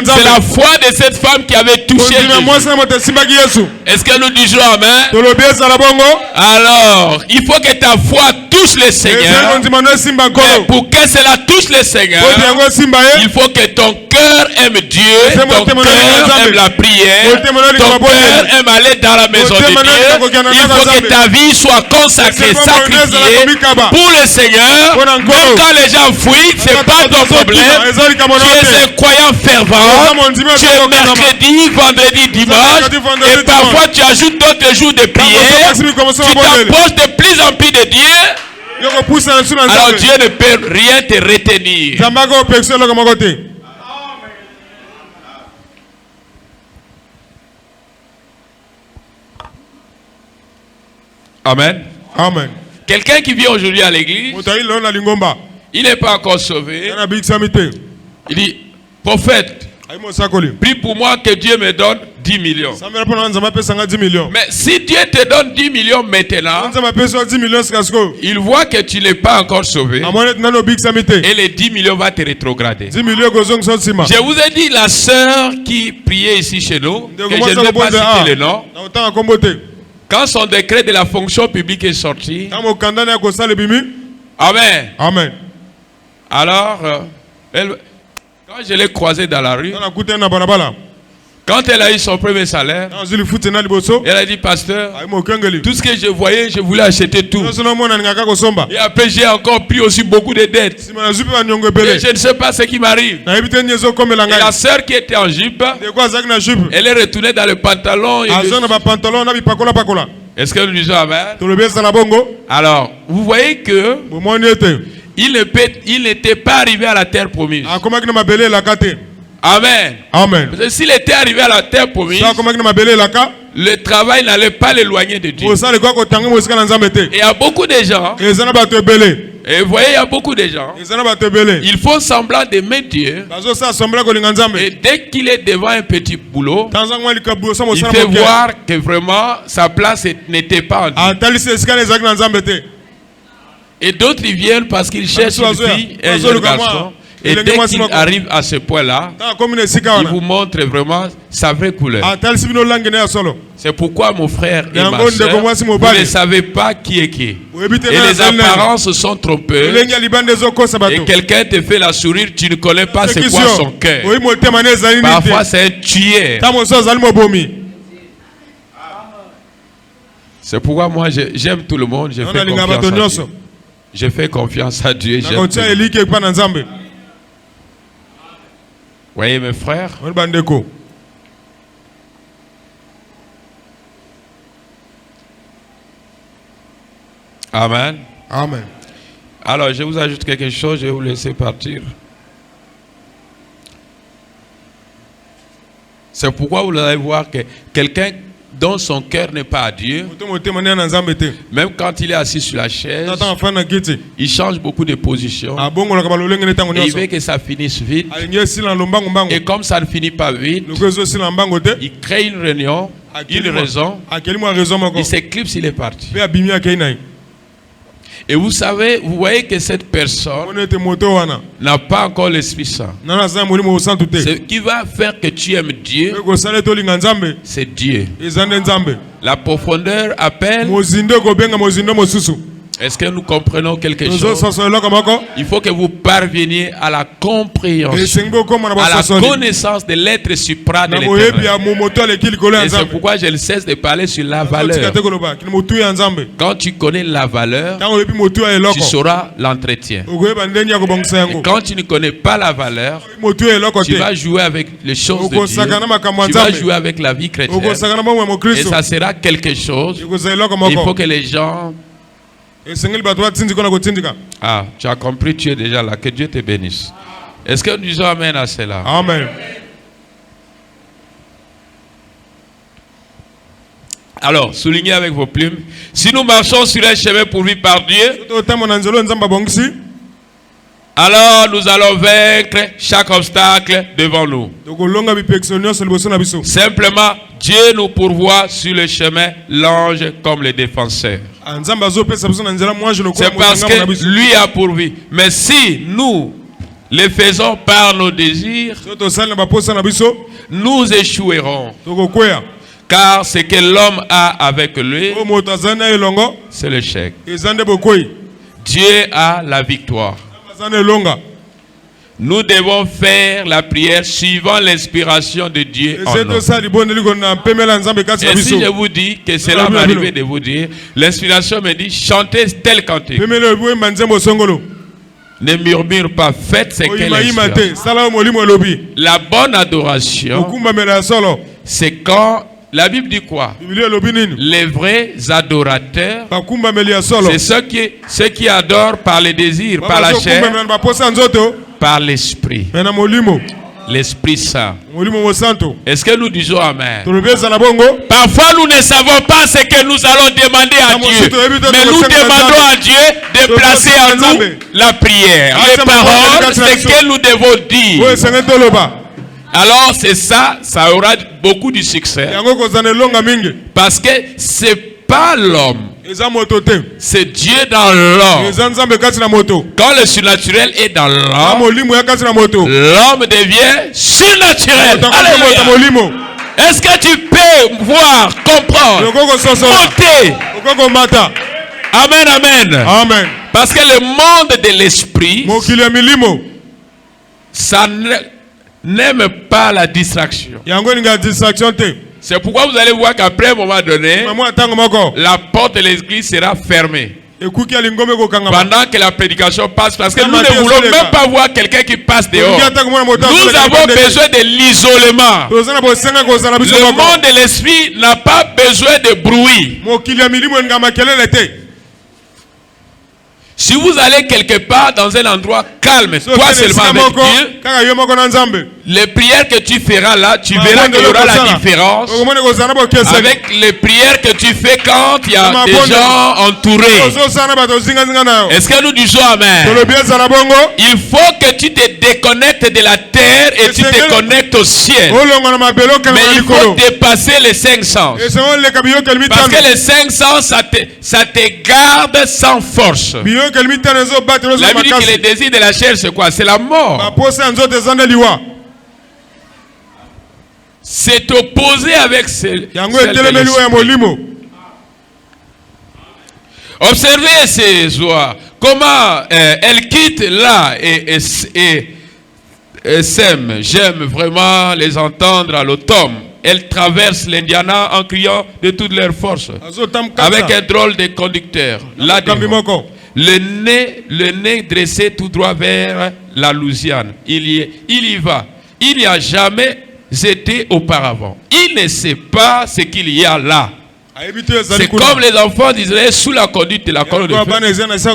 [SPEAKER 1] C'est la foi de cette femme qui avait touché Jésus. Est-ce que nous disons Amen? Alors, il faut que ta foi touche le Seigneur. Mais pour que cela touche le Seigneur, il faut que ton cœur aime Dieu, ton cœur aime la prière, ton cœur aime aller dans la maison de Dieu. Il faut que ta vie soit consacrée, sacrifiée pour le Seigneur. Même quand les gens fuient, ce n'est pas ton problème. Tu es un croyant fervent. Tu es mercredi, vendredi, dimanche. Et parfois tu ajoutes d'autres jours de prière. Tu t'approches de plus en plus de Dieu. Alors Dieu ne peut rien te retenir. Amen.
[SPEAKER 2] Amen.
[SPEAKER 1] Quelqu'un qui vient aujourd'hui à l'église, il n'est pas encore sauvé. Il dit, prophète, prie pour moi que Dieu me donne 10 millions. Mais si Dieu te donne 10 millions maintenant, il voit que tu n'es pas encore sauvé. Et les 10 millions vont te rétrograder. Je vous ai dit la sœur qui priait ici chez nous, que je ne vais pas citer le nom. Quand son décret de la fonction publique est sorti, Amen.
[SPEAKER 2] Amen.
[SPEAKER 1] Alors, quand je l'ai croisée dans la rue, quand elle a eu son premier salaire, elle a dit, pasteur, tout ce que je voyais, je voulais acheter tout. Et après, j'ai encore pris aussi beaucoup de dettes. Et je ne sais pas ce qui m'arrive. Et la sœur qui était en jupe, elle est retournée dans le pantalon. Est-ce que nous disons Amen? Alors, vous voyez que il n'était pas arrivé à la terre promise. Amen.
[SPEAKER 2] Amen.
[SPEAKER 1] S'il était arrivé à la terre promise, le travail n'allait pas l'éloigner de Dieu. Et il y a beaucoup de gens, et vous voyez, il y a beaucoup de gens, ils font semblant d'aimer Dieu, et dès qu'il est devant un petit boulot, il fait voir que vraiment sa place n'était pas en Dieu. Et d'autres ils viennent parce qu'ils cherchent une fille, un jeune garçon. Et dès qu'il arrive à ce point-là, il vous montre vraiment sa vraie couleur. C'est pourquoi mon frère et ma soeur, vous ne savez pas qui est qui. Et les apparences sont trompeuses. Et quelqu'un te fait la sourire, tu ne connais pas c'est quoi son cœur. Parfois c'est un tueur. C'est pourquoi moi j'aime tout le monde, je fais confiance à Dieu. Je fais confiance à Dieu. Voyez mes frères, Amen.
[SPEAKER 2] Amen.
[SPEAKER 1] Alors je vous ajoute quelque chose, je vais vous laisser partir. C'est pourquoi vous allez voir que quelqu'un dont son cœur n'est pas à Dieu, même quand il est assis sur la chaise, il change beaucoup de position. Et il veut que ça finisse vite. Et comme ça ne finit pas vite, il crée une réunion, une raison. Il s'éclipse, il est parti. Et vous savez, vous voyez que cette personne n'a pas encore l'Esprit Saint. Ce qui va faire que tu aimes Dieu, c'est Dieu. La profondeur appelle. Est-ce que nous comprenons quelque chose? Il faut que vous parveniez à la compréhension, à la connaissance de l'être suprême de l'Éternel. Et c'est pourquoi je ne cesse de parler sur la valeur. Quand tu connais la valeur, tu sauras l'entretien. Et quand tu ne connais pas la valeur, tu vas jouer avec les choses de Dieu. Tu vas jouer avec la vie chrétienne. Et ça sera quelque chose. Il faut que les gens... Ah, tu as compris, tu es déjà là. Que Dieu te bénisse. Est-ce que nous disons Amen à cela?
[SPEAKER 2] Amen.
[SPEAKER 1] Alors, soulignez avec vos plumes. Si nous marchons sur un chemin pourvu par Dieu, alors nous allons vaincre chaque obstacle devant nous. Simplement, Dieu nous pourvoit sur le chemin l'ange comme le défenseur. C'est parce que lui a pourvu. Mais si nous les faisons par nos désirs, nous échouerons. Car ce que l'homme a avec lui, c'est l'échec. Dieu a la victoire. Nous devons faire la prière suivant l'inspiration de Dieu en nous. Et si je vous dis que cela m'est arrivé de vous dire, l'inspiration me dit chantez tel cantique. Ne murmure pas, faites ce qu'elle inspire. La bonne adoration, c'est quand la Bible dit quoi? Les vrais adorateurs, c'est ceux qui adorent par les désirs, par la chair, par l'esprit. L'Esprit Saint. Est-ce que nous disons Amen? Parfois nous ne savons pas ce que nous allons demander à Dieu, mais nous demandons à Dieu de placer en nous la prière, les paroles, ce que nous devons dire. Alors c'est ça, ça aura beaucoup de succès. Parce que c'est pas l'homme, c'est Dieu dans l'homme. Quand le surnaturel est dans l'homme, l'homme devient surnaturel. Alléluia. Est-ce que tu peux voir, comprendre, monter? Amen, amen.
[SPEAKER 2] Amen.
[SPEAKER 1] Parce que le monde de l'esprit, ça n'aime pas la distraction. C'est pourquoi vous allez voir qu'après un moment donné, la porte de l'église sera fermée. Pendant que la prédication passe, parce que nous ne voulons même pas voir quelqu'un qui passe dehors. Nous avons besoin de l'isolement. Le monde de l'esprit n'a pas besoin de bruit. Si vous allez quelque part dans un endroit calme, toi seulement avec Dieu, les prières que tu feras là, tu verras qu'il y aura la différence avec les prières que tu fais quand il y a des gens entourés. Est-ce que nous disons Amen? Il faut que tu te déconnectes de la terre et tu te connectes au ciel. Mais il faut dépasser les 5 sens. Parce que les 5 sens, ça te garde sans force. La Bible dit que le désir de la chair, c'est quoi? C'est la mort. C'est opposé avec celle de l'esprit. Observez ces oies. Comment elles quittent là et s'aiment. J'aime vraiment les entendre à l'automne. Elles traversent l'Indiana en criant de toutes leurs forces. Avec un drôle de conducteur. Là devant. Le nez dressé tout droit vers la Louisiane. Il y va. Il n'y a jamais été auparavant. Il ne sait pas ce qu'il y a là. C'est comme les enfants d'Israël sous la conduite de la colonne de feu.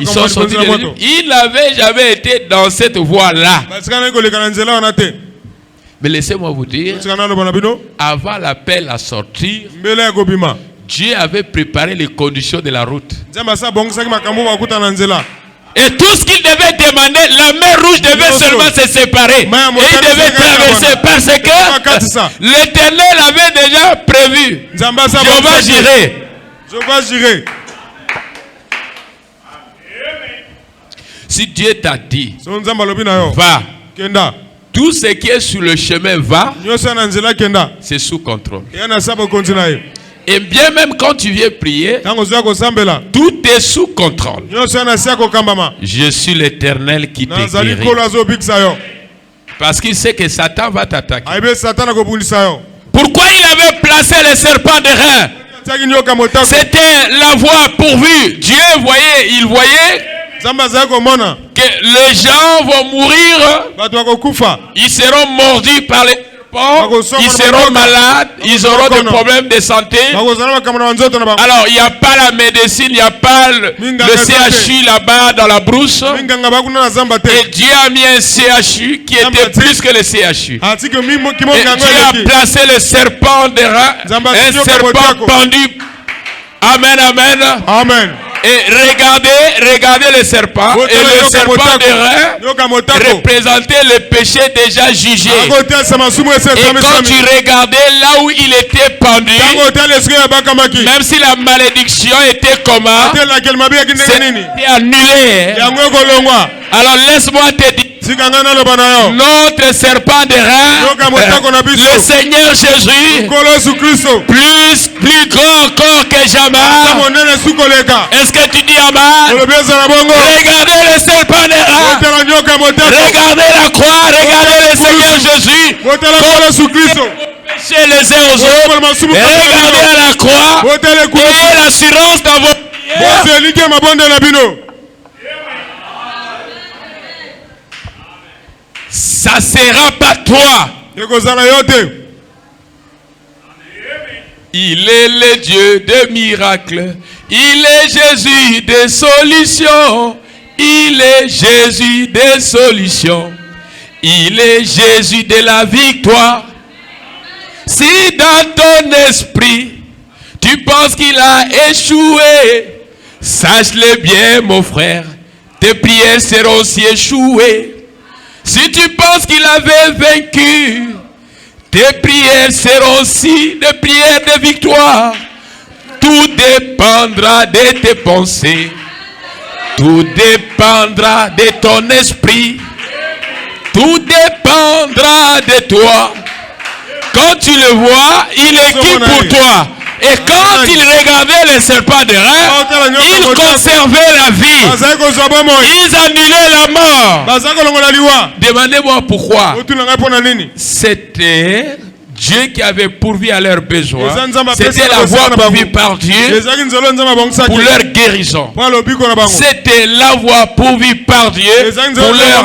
[SPEAKER 1] Ils sont sortis de l'Égypte. Ils n'avaient jamais été dans cette voie-là. Mais laissez-moi vous dire, avant l'appel à sortir, Dieu avait préparé les conditions de la route. Et tout ce qu'il devait demander, la mer rouge devait seulement se séparer. Et il devait traverser parce que l'Éternel avait déjà prévu. Jéhovah Jireh. Si Dieu t'a dit, va. Tout ce qui est sur le chemin va, c'est sous contrôle. Et bien même quand tu viens prier, tout est sous contrôle. Je suis l'Éternel qui te guérit. Parce qu'il sait que Satan va t'attaquer. Pourquoi il avait placé les serpents de rein? C'était la voie pourvue. Dieu voyait, il voyait que les gens vont mourir. Ils seront mordus par les serpents. Ils seront malades, ils auront des problèmes de santé. Alors, il n'y a pas la médecine, il n'y a pas le CHU là-bas dans la brousse. Et Dieu a mis un CHU qui était plus que le CHU. Et Dieu a placé le serpent de rein, un serpent pendu. Amen, amen.
[SPEAKER 2] Amen.
[SPEAKER 1] Et regardez le serpent. Et le serpent de rein représentait le péché déjà jugé. Et quand tu regardais là où il était pendu, même si la malédiction était comment, c'était annulé. Alors laisse-moi te dire. Notre serpent de rein, le Seigneur Jésus, plus grand encore que jamais. Est-ce que tu dis amen? Regardez le serpent de rein, regardez la croix, regardez le Seigneur Jésus, chez les uns aux autres, regardez à la croix, ayez l'assurance dans vos prières. Ça sera pas toi. Il est le Dieu de miracles. Il est Jésus des solutions. Il est Jésus des solutions. Il est Jésus de la victoire. Si dans ton esprit, tu penses qu'il a échoué, sache-le bien, mon frère, tes prières seront aussi échouées. Si tu penses qu'il avait vaincu, tes prières seront aussi des prières de victoire. Tout dépendra de tes pensées. Tout dépendra de ton esprit. Tout dépendra de toi. Quand tu le vois, il est qui pour toi? Et quand il regardait les serpents de rein, ils conservaient la vie. Ils annulaient la mort. Demandez-moi pourquoi. C'était Dieu qui avait pourvu à leurs besoins. C'était la voie pourvue par Dieu pour leur guérison. C'était la voie pourvue par Dieu pour leur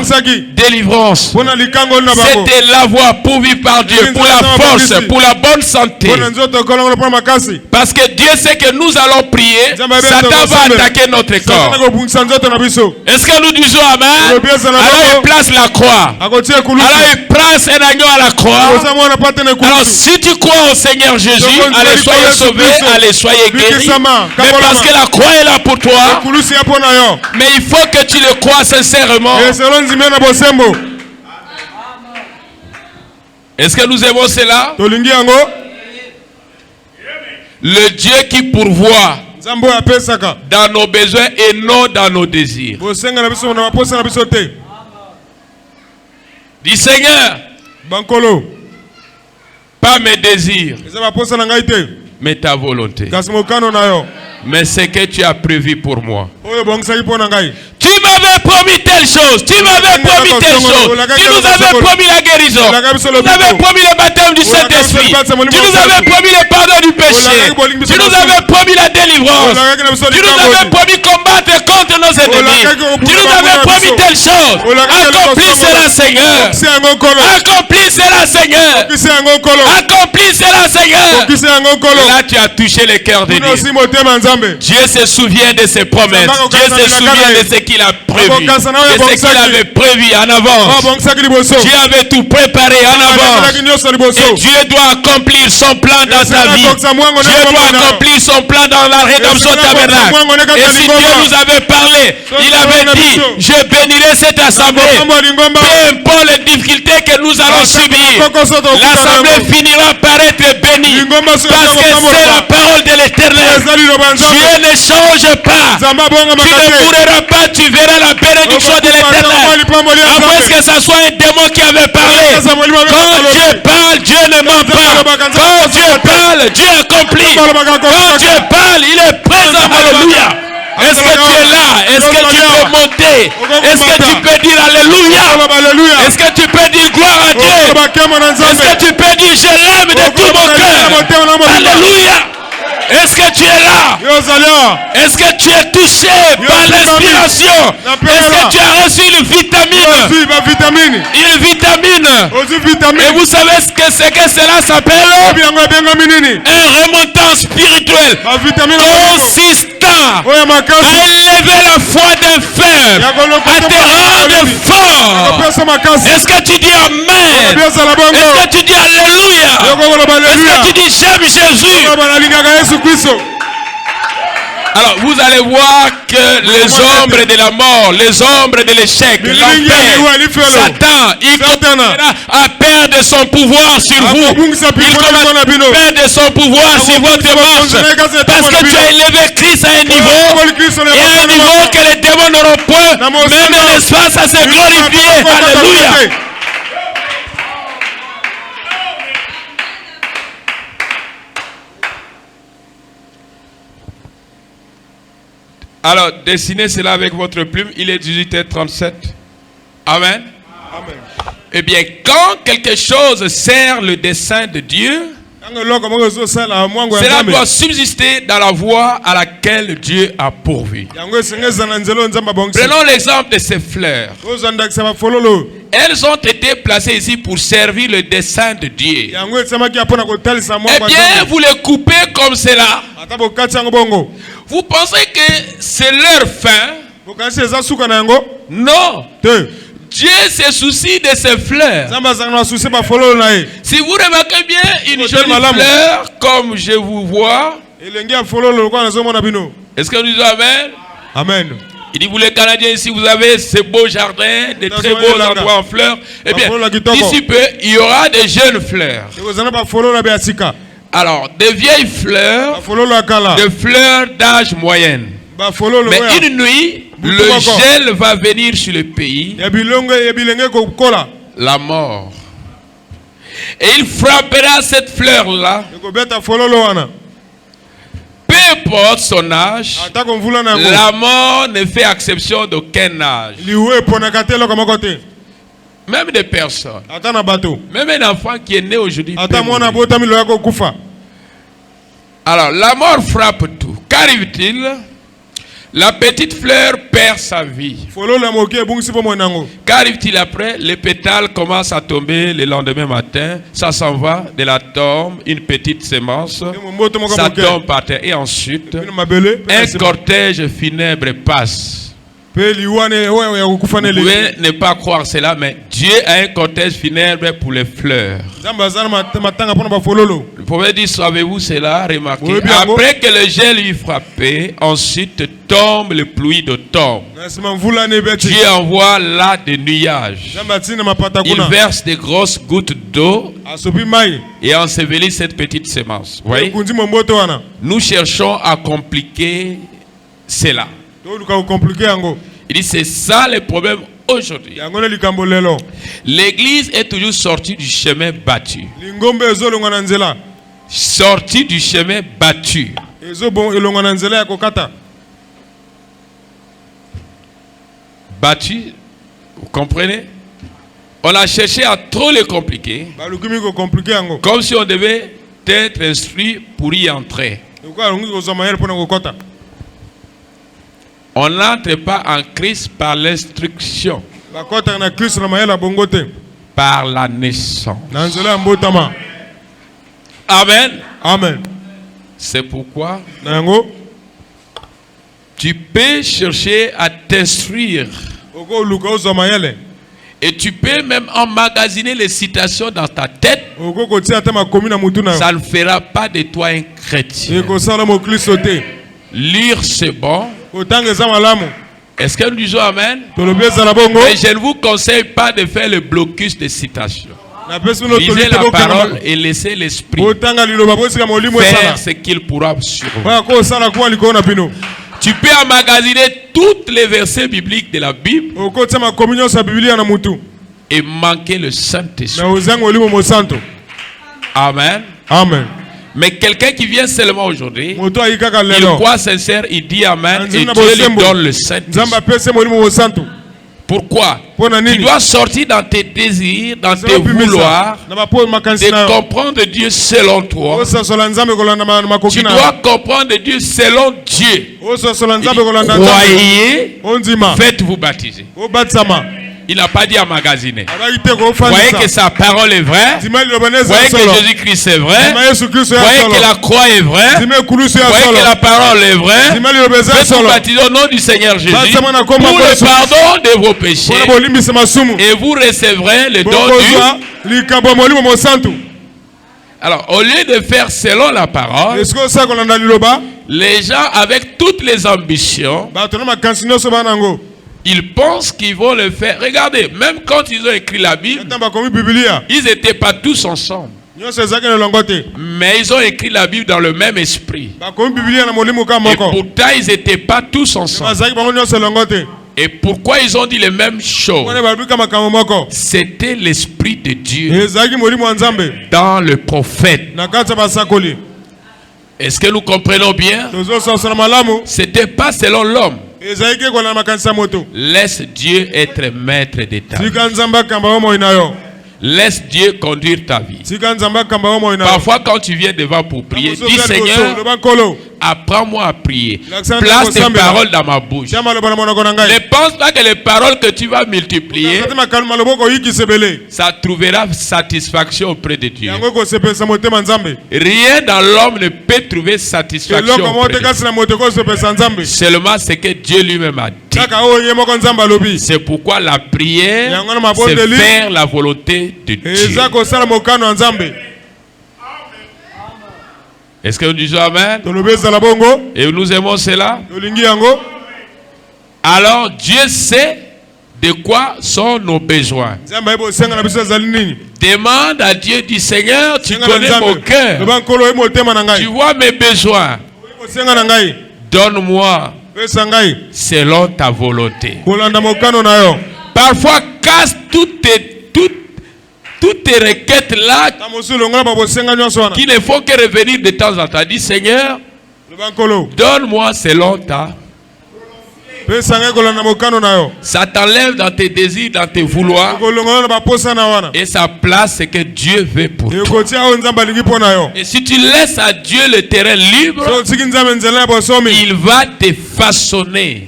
[SPEAKER 1] délivrance. C'était la voie pourvue par Dieu pour la force, pour la bonne santé. Parce que Dieu sait que nous allons prier, Satan va attaquer notre corps. Est-ce que nous disons amen? Alors il place la croix. Alors il place un agneau à la croix. Alors si tu crois au Seigneur Jésus, allez soyez sauvés, allez soyez guéris. Mais parce que la croix est là pour toi, mais il faut que tu le crois sincèrement. Est-ce que nous aimons cela? Le Dieu qui pourvoit dans nos besoins et non dans nos désirs. Dis Seigneur, pas mes désirs, mais ta volonté. Mais ce que tu as prévu pour moi. Tu m'avais promis telle chose. Tu m'avais promis telle chose. Tu nous avais promis la guérison. Tu nous avais promis le baptême du Saint-Esprit. Tu nous avais promis le pardon du péché. Tu nous avais promis la délivrance. Tu nous avais promis combattre contre nos ennemis. Tu nous avais promis telle chose. Accomplis cela, Seigneur. Accomplis cela, Seigneur. Accomplis cela, Seigneur. Là, tu as touché le cœur de Dieu. Dieu se souvient de ses promesses. Dieu se souvient de ce qu'il a prévu. De ce qu'il avait prévu en avance. Dieu avait tout préparé en avance. Et Dieu doit accomplir son plan dans ta vie. Dieu doit accomplir son plan dans la rédemption tabernacle. Et si Dieu nous avait parlé, il avait dit, je bénirai cette assemblée. Peu importe les difficultés que nous allons subir, l'assemblée finira par être bénie. Parce que c'est la parole de l'Éternel. Dieu ne change pas. Tu ne mourras pas, tu verras la bénédiction de l'Éternel. À moins que ce soit un démon qui avait parlé. Quand Dieu parle, Dieu ne ment pas. Quand Dieu parle, Dieu accomplit. Quand Dieu parle, il est présent. Alléluia. Est-ce que tu es là? Est-ce que tu peux monter? Est-ce que tu peux dire Alléluia? Est-ce que tu peux dire gloire à Dieu? Est-ce que tu peux dire je l'aime de tout mon cœur? Alléluia. Est-ce que tu es là? Est-ce que tu es touché par l'inspiration? Est-ce que tu as reçu une vitamine? Une vitamine. Et vous savez ce que cela s'appelle? Un remontant spirituel consistant à élever la foi d'un faible, à te rendre fort. Est-ce que tu dis Amen? Est-ce que tu dis Alléluia? Est-ce que tu dis j'aime Jésus? Alors vous allez voir que les ombres de la mort, les ombres de l'échec, l'enfer, Satan, il commencera à perdre son pouvoir sur vous. Il commencera à perdre son pouvoir sur votre marche. Parce que tu as élevé Christ à un niveau, et à un niveau que les démons gens n'auront point même un espace à se glorifier. Alléluia. Alors, dessinez cela avec votre plume. Il est 18h37. Amen.
[SPEAKER 2] Amen.
[SPEAKER 1] Eh bien, quand quelque chose sert le dessein de Dieu, cela doit subsister dans la voie à laquelle Dieu a pourvu. Prenons l'exemple de ces fleurs. Elles ont été placées ici pour servir le dessein de Dieu. Eh bien, vous les coupez comme cela. Vous pensez que c'est leur fin? Non. Dieu se soucie de ses fleurs. Si vous remarquez bien une jolie fleur comme je vous vois, est-ce que nous disons Amen?
[SPEAKER 2] Amen.
[SPEAKER 1] Il dit, vous les Canadiens ici, vous avez ces beaux jardins, des très beaux endroits en fleurs. Eh bien, d'ici peu, il y aura des jeunes fleurs. Alors, des vieilles fleurs, des fleurs d'âge moyen. Mais une nuit, le gel va venir sur le pays, la mort. Et il frappera cette fleur-là. Peu importe son âge, la mort ne fait exception d'aucun âge. Même des personnes. Même un enfant qui est né aujourd'hui. Alors, la mort frappe tout. Qu'arrive-t-il? La petite fleur perd sa vie. Qu'arrive-t-il après? Les pétales commencent à tomber le lendemain matin. Ça s'en va de la tombe, une petite sémence. Ça tombe par terre. Et ensuite, un cortège funèbre passe. Vous pouvez ne pas croire cela, mais Dieu a un cortège funèbre pour les fleurs. Vous pouvez dire, savez-vous cela? Remarquez. Après que le gel lui frappé, ensuite tombe le pluie d'automne. Dieu envoie là des nuages. Il verse des grosses gouttes d'eau et ensevelit cette petite sémence. Voyez? Nous cherchons à compliquer cela. Il dit c'est ça le problème aujourd'hui. L'église est toujours sortie du chemin battu. Sortie du chemin battu. Battu, vous comprenez? On a cherché à trop le compliquer. Comme si on devait être instruit pour y entrer. On n'entre pas en Christ par l'instruction, par la naissance. Amen.
[SPEAKER 2] Amen.
[SPEAKER 1] C'est pourquoi tu peux chercher à t'instruire. Et tu peux même emmagasiner les citations dans ta tête. Ça ne fera pas de toi un chrétien. Lire c'est bon. Est-ce que nous disons Amen? Mais je ne vous conseille pas de faire le blocus de citation. Lisez la parole et laissez l'esprit faire ce qu'il pourra sur vous. Tu peux emmagasiner tous les versets bibliques de la Bible et manquer le Saint-Esprit. Amen.
[SPEAKER 2] Amen.
[SPEAKER 1] Mais quelqu'un qui vient seulement aujourd'hui, il croit sincère, il dit Amen et Dieu lui donne le Saint-Esprit. Pourquoi? Tu dois sortir dans tes désirs, dans tes vouloirs, de comprendre Dieu selon toi. Tu dois comprendre Dieu selon Dieu. Croyez, faites-vous baptiser. Il n'a pas dit à magasiner. Voyez que sa parole est vraie. Voyez que Jésus-Christ est vrai. Voyez que la croix est vraie. Voyez que la parole est vraie. Faites-vous baptiser au nom du Seigneur Jésus pour le pardon de vos péchés. Et vous recevrez le don du... Alors, au lieu de faire selon la parole, les gens avec toutes les ambitions, ils pensent qu'ils vont le faire. Regardez, même quand ils ont écrit la Bible, ils n'étaient pas tous ensemble. Mais ils ont écrit la Bible dans le même esprit. Et pourtant, ils n'étaient pas tous ensemble. Et pourquoi ils ont dit les mêmes choses? C'était l'esprit de Dieu dans le prophète. Est-ce que nous comprenons bien? C'était pas selon l'homme. Laisse Dieu être maître de ta vie. Laisse Dieu conduire ta vie. Parfois quand tu viens devant pour prier, dis Seigneur, apprends-moi à prier. Place tes paroles dans ma bouche. Ne pense pas que les paroles que tu vas multiplier, ça trouvera satisfaction auprès de Dieu. Rien dans l'homme ne peut trouver satisfaction auprès de Dieu. Seulement ce que Dieu lui-même a dit. C'est pourquoi la prière, c'est faire la volonté de Dieu. Est-ce que nous disons Amen? Et nous aimons cela? Alors Dieu sait de quoi sont nos besoins. Demande à Dieu, dis Seigneur, tu connais mon cœur. Tu vois mes besoins. Donne-moi selon ta volonté. Parfois, casse toutes tes requêtes là qui ne font que revenir de temps en temps. Dis Seigneur, donne-moi selon ta. Ça t'enlève dans tes désirs, dans tes vouloirs. Et ça place ce que Dieu veut pour toi. Et si tu laisses à Dieu le terrain libre, il va te façonner.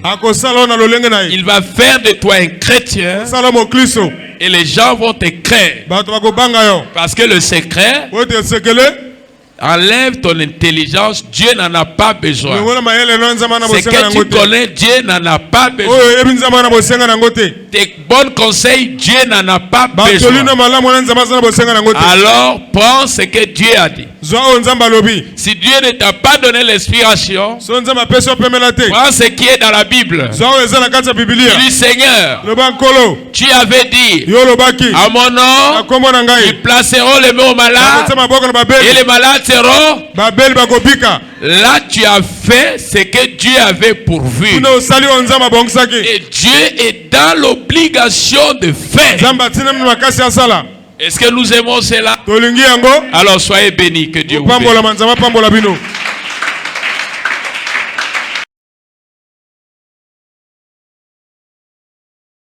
[SPEAKER 1] Il va faire de toi un chrétien. Et les gens vont te craindre. Parce que le secret enlève ton intelligence. Dieu n'en a pas besoin. Ce que tu connais, Dieu n'en a pas besoin. Tes bons conseils, Dieu n'en a pas besoin. Alors, prends ce que Dieu a dit. Si Dieu ne t'a pas donné l'inspiration, prends ce qui est dans la Bible. Dis Seigneur, tu avais dit à mon nom, ils placeront les mains aux malades et les malades seront. Là tu as fait ce que Dieu avait pourvu. Et Dieu est dans l'obligation de faire. Est-ce que nous aimons cela? Alors soyez bénis, que Dieu vous bénisse.